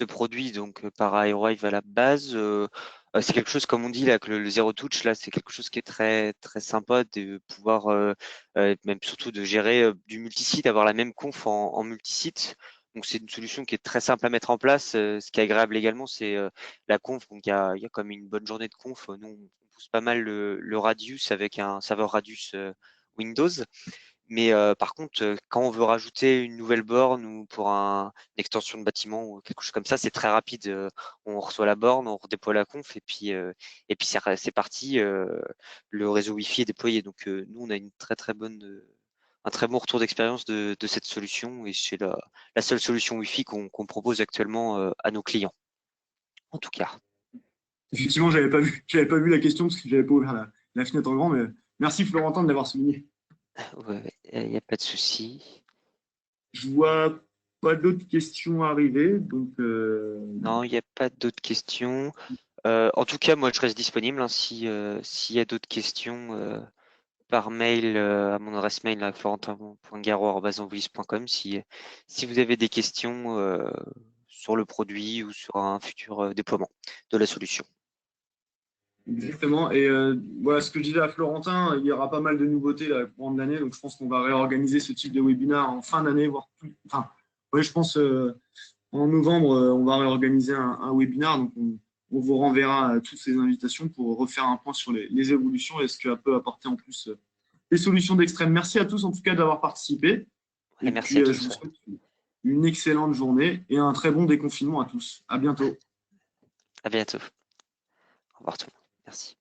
produit donc par Aerohive à la base. C'est quelque chose, comme on dit, là, que le Zero Touch, là, c'est quelque chose qui est très, très sympa de pouvoir, même surtout de gérer du multisite, avoir la même conf en multisite. Donc, c'est une solution qui est très simple à mettre en place. Ce qui est agréable également, c'est la conf. Donc, il y a comme une bonne journée de conf. Nous, on pousse pas mal le Radius avec un serveur Radius Windows. Mais par contre, quand on veut rajouter une nouvelle borne ou pour une extension de bâtiment ou quelque chose comme ça, c'est très rapide. On reçoit la borne, on redéploie la conf et puis c'est parti. Le réseau Wi-Fi est déployé. Donc nous, on a une un très bon retour d'expérience de cette solution et c'est la seule solution Wi-Fi qu'on propose actuellement à nos clients. En tout cas. Effectivement, j'avais pas vu la question parce que j'avais pas ouvert la fenêtre en grand, mais Merci Florentin de l'avoir souligné. Ouais, il n'y a pas de souci. Je vois pas d'autres questions arriver, donc Non, il n'y a pas d'autres questions. En tout cas, moi, je reste disponible, hein, s'il y a d'autres questions par mail à mon adresse mail à florentin.garot@envolis.com si vous avez des questions sur le produit ou sur un futur déploiement de la solution. exactement. Et voilà ce que je disais à Florentin, il y aura pas mal de nouveautés là, courant de l'année, donc je pense qu'on va réorganiser ce type de webinaire en fin d'année, voire plus. Enfin, ouais, je pense en novembre, on va réorganiser un webinaire, donc on vous renverra toutes ces invitations pour refaire un point sur les évolutions et ce que peut apporter en plus les solutions d'Extrême. Merci à tous en tout cas d'avoir participé. Et Et merci à puis, je tous. vous souhaite une excellente journée et un très bon déconfinement à tous. À bientôt. À bientôt. Au revoir tout le monde. Merci.